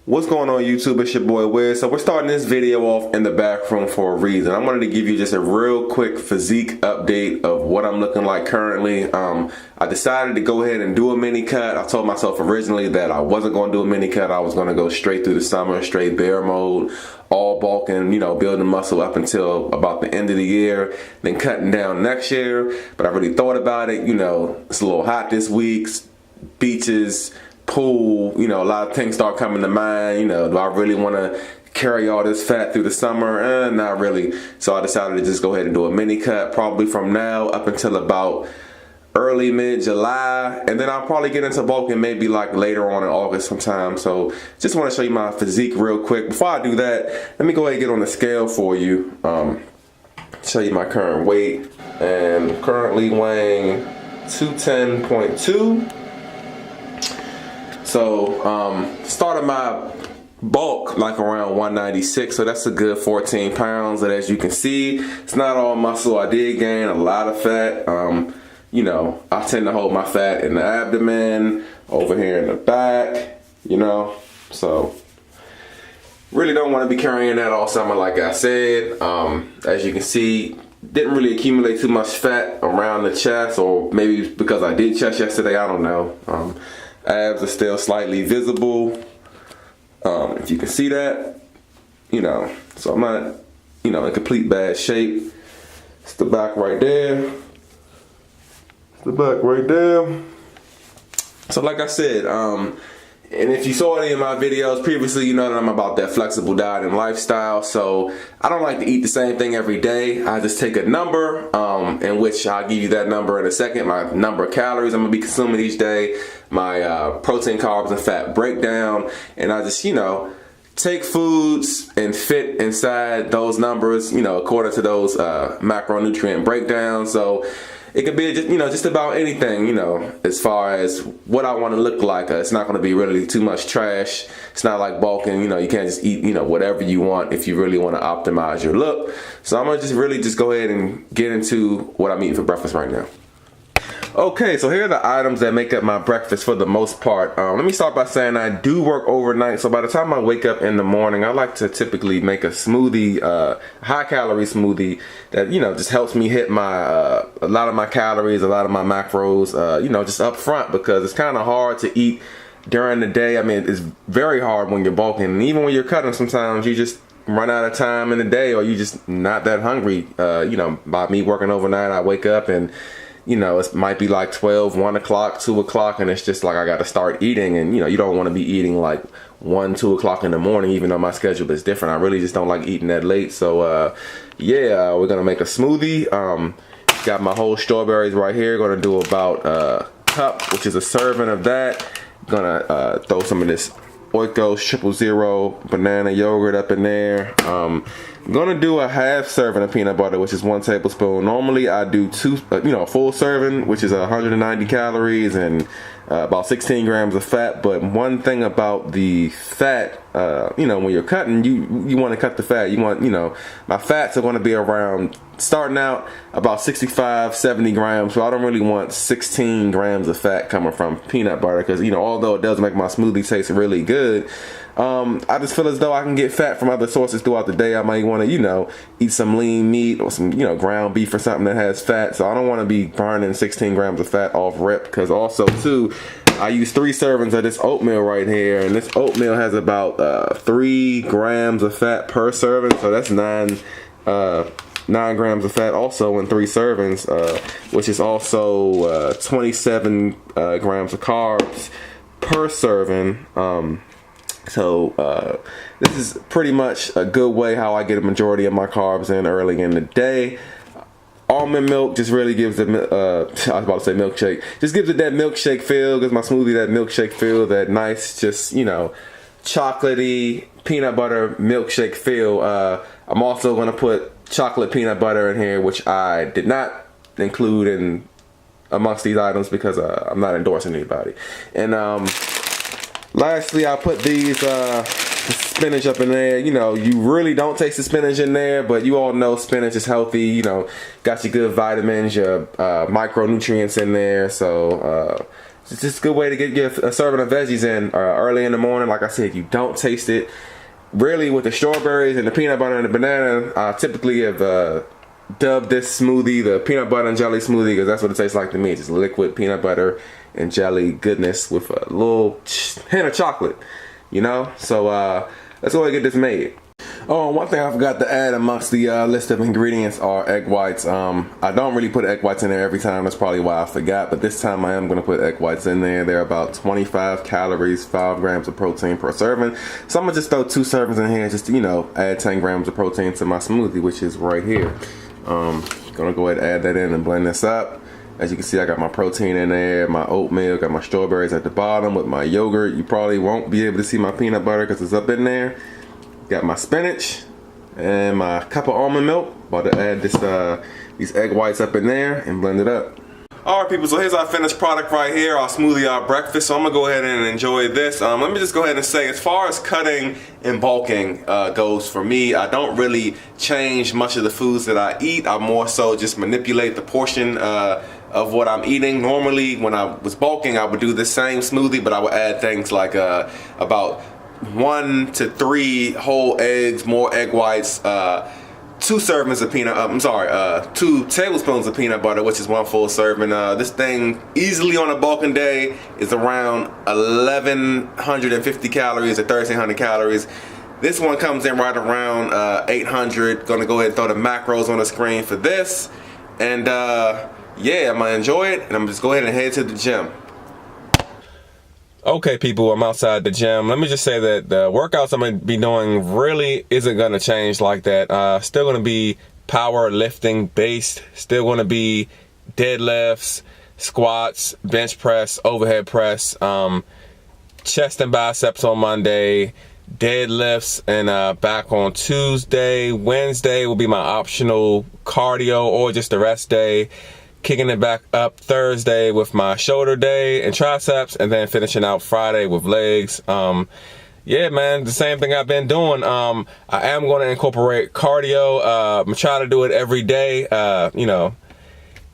What's going on YouTube? It's your boy Wiz. So we're starting this video off in the back room for a reason. I wanted to give you just a real quick physique update of what I'm looking like currently. I decided to go ahead and do a mini cut. I told myself originally that I wasn't going to do a mini cut. I was going to go straight through the summer, straight bear mode, all bulking, building muscle up until about the end of the year, then cutting down next year. But I really thought about it. It's a little hot this week, beaches, pool, a lot of things start coming to mind. Do I really want to carry all this fat through the summer? Not really. So I decided to just go ahead and do a mini cut, probably from now up until about early mid-July, and then I'll probably get into bulking maybe like later on in August sometime. So just want to show you my physique real quick. Before I do that, let me go ahead and get on the scale for you, show you my current weight, and I'm currently weighing 210.2. So started my bulk like around 196, so that's a good 14 pounds. And as you can see, it's not all muscle. I did gain a lot of fat. I tend to hold my fat in the abdomen, over here in the back, so really don't want to be carrying that all summer like I said. As you can see, didn't really accumulate too much fat around the chest, or maybe because I did chest yesterday, I don't know. Abs are still slightly visible, if you can see that, so I'm not, in complete bad shape. It's the back right there. The back right there. So like I said, and if you saw any of my videos previously, you know that I'm about that flexible diet and lifestyle. So I don't like to eat the same thing every day. I just take a number, in which I'll give you that number in a second, my number of calories I'm gonna be consuming each day, my protein, carbs, and fat breakdown, and I just, take foods and fit inside those numbers, according to those macronutrient breakdowns. So it could be just about anything, as far as what I want to look like. It's not going to be really too much trash. It's not like bulking, you can't just eat, whatever you want if you really want to optimize your look. So I'm going to really go ahead and get into what I'm eating for breakfast right now. Okay, so here are the items that make up my breakfast for the most part. Let me start by saying I do work overnight, so by the time I wake up in the morning, I like to typically make a smoothie, high-calorie smoothie that, just helps me hit my a lot of my calories, a lot of my macros, just up front, because it's kind of hard to eat during the day. I mean, it's very hard when you're bulking, and even when you're cutting, sometimes you just run out of time in the day, or you just not that hungry. By me working overnight, I wake up and it might be like 12, 1 o'clock, 2 o'clock, and it's just like I got to start eating. And, you don't want to be eating like 1, 2 o'clock in the morning, even though my schedule is different. I really just don't like eating that late. So, we're going to make a smoothie. Got my whole strawberries right here. Going to do about a cup, which is a serving of that. Going to throw some of this Oikos 000 banana yogurt up in there. I'm gonna do a half serving of peanut butter, which is 1 tablespoon. Normally I do a full serving, which is 190 calories and about 16 grams of fat. But one thing about the fat, when you're cutting, you want to cut the fat. You want, my fats are going to be around, starting out about 65, 70 grams. So I don't really want 16 grams of fat coming from peanut butter, because, although it does make my smoothie taste really good, I just feel as though I can get fat from other sources throughout the day. I might want to, eat some lean meat or some, ground beef or something that has fat. So I don't want to be burning 16 grams of fat off rip, because also too, I use 3 servings of this oatmeal right here, and this oatmeal has about 3 grams of fat per serving. So that's 9 grams of fat also in 3 servings, which is also 27 grams of carbs per serving. So this is pretty much a good way how I get a majority of my carbs in early in the day. Almond milk just really gives the, I was about to say milkshake, just gives it that milkshake feel, gives my smoothie that milkshake feel, that nice, just, chocolatey peanut butter milkshake feel. I'm also going to put chocolate peanut butter in here, which I did not include in amongst these items because I'm not endorsing anybody. And lastly, I put these spinach up in there. You really don't taste the spinach in there, but you all know spinach is healthy. Got your good vitamins, your micronutrients in there. So It's just a good way to get a serving of veggies in early in the morning. Like I said, you don't taste it. Really, with the strawberries and the peanut butter and the banana, I typically have dubbed this smoothie the peanut butter and jelly smoothie because that's what it tastes like to me. Just liquid peanut butter and jelly goodness with a little hint of chocolate, you know? So let's go ahead and get this made. Oh, and one thing I forgot to add amongst the list of ingredients are egg whites. I don't really put egg whites in there every time. That's probably why I forgot. But this time I am going to put egg whites in there. They're about 25 calories, 5 grams of protein per serving. So I'm going to just throw 2 servings in here just to, you know, add 10 grams of protein to my smoothie, which is right here. Going to go ahead and add that in and blend this up. As you can see, I got my protein in there, my oatmeal, got my strawberries at the bottom with my yogurt. You probably won't be able to see my peanut butter because it's up in there. Got my spinach and my cup of almond milk. About to add these egg whites up in there and blend it up. Alright people, so here's our finished product right here, our smoothie, our breakfast. So I'm going to go ahead and enjoy this. Let me just go ahead and say, as far as cutting and bulking goes for me, I don't really change much of the foods that I eat. I more so just manipulate the portion of what I'm eating. Normally when I was bulking, I would do the same smoothie, but I would add things like about 1 to 3 whole eggs, more egg whites, 2 servings of peanut, 2 tablespoons of peanut butter, which is 1 full serving. This thing easily on a bulking day is around 1,150 calories to 1,300 calories. This one comes in right around 800. Gonna go ahead and throw the macros on the screen for this. And yeah, I'm gonna enjoy it, and I'm just go ahead and head to the gym. Okay people, I'm outside the gym. Let me just say that the workouts I'm going to be doing really isn't going to change like that. Still going to be power lifting based. Still going to be deadlifts, squats, bench press, overhead press, chest and biceps on Monday, deadlifts and back on Tuesday. Wednesday will be my optional cardio or just a rest day. Kicking it back up Thursday with my shoulder day and triceps, and then finishing out Friday with legs. Yeah, man, the same thing I've been doing. I am going to incorporate cardio. I'm trying to do it every day, you know,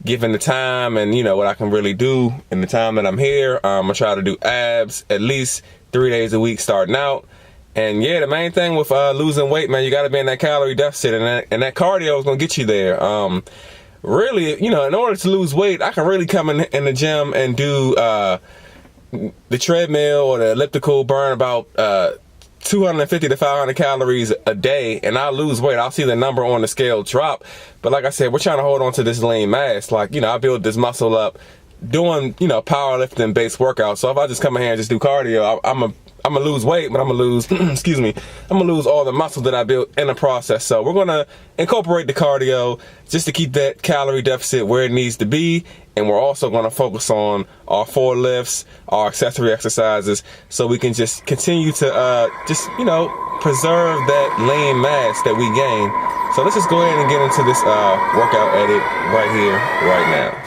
given the time and, you know, what I can really do in the time that I'm here. I'm going to try to do abs at least 3 days a week starting out. And yeah, the main thing with losing weight, man, you got to be in that calorie deficit, and that cardio is going to get you there. Really, you know, in order to lose weight, I can really come in the gym and do the treadmill or the elliptical, burn about 250 to 500 calories a day, and I'll lose weight. I'll see the number on the scale drop. But like I said, we're trying to hold on to this lean mass. Like, you know, I build this muscle up doing, you know, powerlifting based workouts. So if I just come in here and just do cardio, I'm gonna lose weight, but I'm gonna lose, excuse me, I'm gonna lose all the muscle that I built in the process. So we're gonna incorporate the cardio just to keep that calorie deficit where it needs to be. And we're also gonna focus on our 4 lifts, our accessory exercises, so we can just continue to just, you know, preserve that lean mass that we gain. So let's just go ahead and get into this workout edit right here, right now.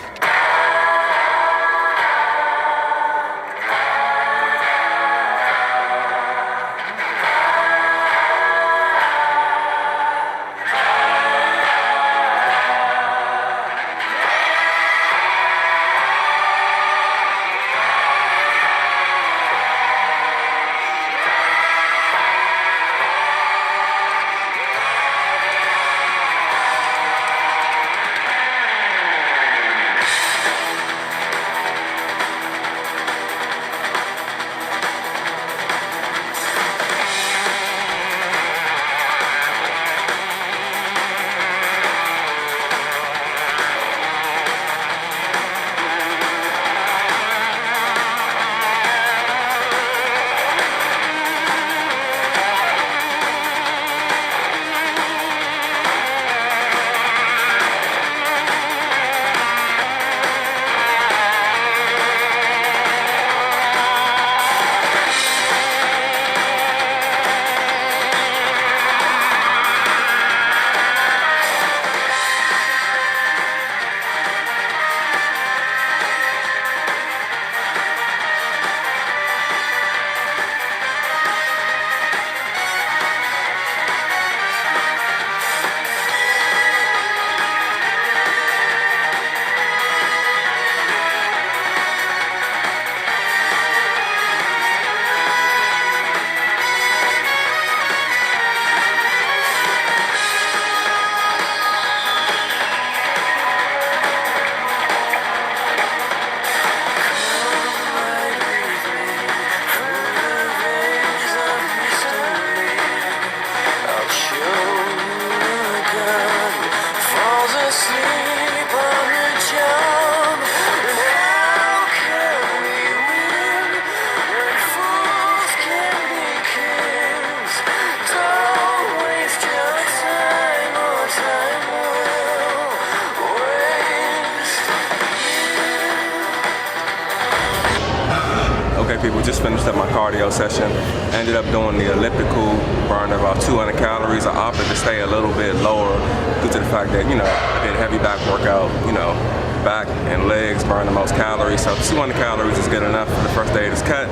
people, just finished up my cardio session. Ended up doing the elliptical, burned about 200 calories. I opted to stay a little bit lower due to the fact that, you know, I did a heavy back workout, you know, back and legs burn the most calories. So 200 calories is good enough for the first day of this cut.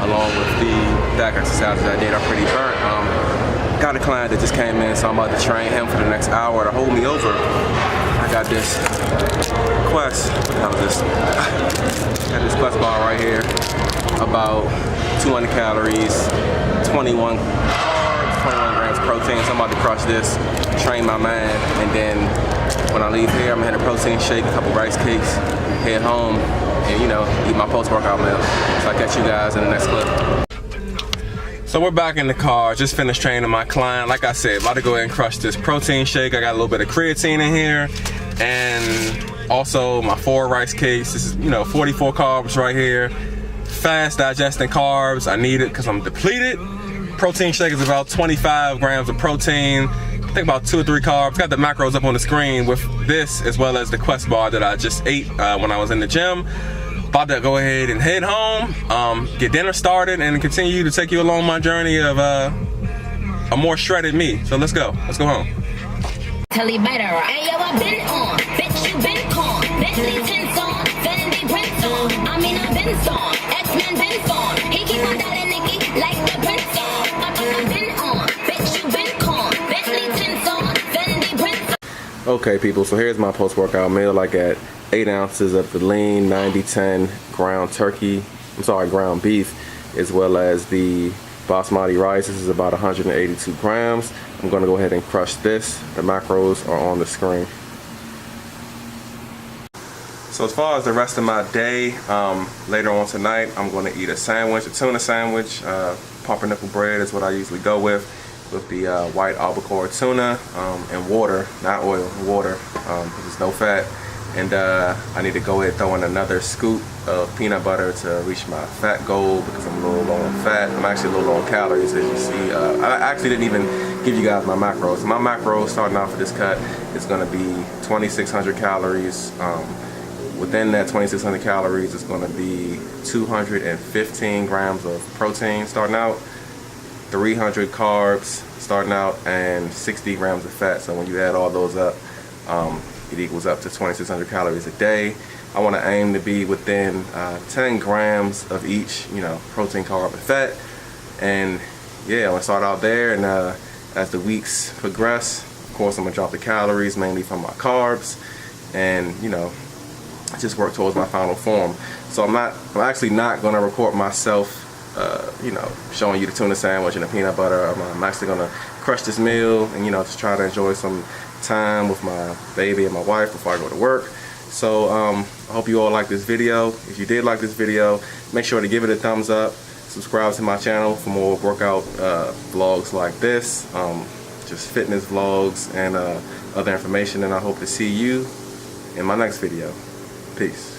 Along with the back exercises I did, I'm pretty burnt. Got a client that just came in, so I'm about to train him for the next hour to hold me over. I got this Quest, got this Quest bar right here, about 200 calories, 21 carbs, 21 grams protein. So I'm about to crush this, train my man, and then when I leave here, I'm gonna hit a protein shake, a couple rice cakes, head home, and, you know, eat my post-workout meal. So I'll catch you guys in the next clip. So we're back in the car, just finished training my client. Like I said, about to go ahead and crush this protein shake. I got a little bit of creatine in here, and also my 4 rice cakes. This is, you know, 44 carbs right here. Fast digesting carbs, I need it because I'm depleted. Protein shake is about 25 grams of protein. I think about 2 or 3 carbs. Got the macros up on the screen with this, as well as the Quest bar that I just ate when I was in the gym. About to go ahead and head home, get dinner started, and continue to take you along my journey of a more shredded me. So let's go home. Tell you better. Hey yo, I've been on, bitch, you been con. Bentley tints on, Fendi prints on. I mean, I've been on, X-Men been on. He keep on dialing Nicky like the prince on. I've been on, bitch, you been con. Bentley tints on, Fendi prints on. Okay, people, so here's my post-workout meal. I got 8 ounces of the lean 90-10 ground beef, as well as the basmati rice. This is about 182 grams. I'm going to go ahead and crush this. The macros are on the screen. So as far as the rest of my day, later on tonight, I'm going to eat a sandwich, a tuna sandwich. Pumpernickel bread is what I usually go with the white albacore tuna, and water, not oil, water, because there's no fat. And I need to go ahead and throw in another scoop of peanut butter to reach my fat goal, because I'm a little low on fat. I'm actually a little low on calories, as you see. I actually didn't even give you guys my macros. My macros starting off for this cut is going to be 2,600 calories. Within that 2,600 calories is going to be 215 grams of protein starting out, 300 carbs starting out, and 60 grams of fat. So when you add all those up, it equals up to 2,600 calories a day. I want to aim to be within 10 grams of each, you know, protein, carb, and fat. And yeah, I'm gonna start out there, and as the weeks progress, of course, I'm gonna drop the calories mainly from my carbs, and, you know, just work towards my final form. So I'm actually not gonna record myself, you know, showing you the tuna sandwich and the peanut butter. I'm actually gonna crush this meal and, you know, just try to enjoy some time with my baby and my wife before I go to work. So I hope you all like this video. If you did like this video, make sure to give it a thumbs up. Subscribe to my channel for more workout vlogs like this, just fitness vlogs and other information. And I hope to see you in my next video. Peace.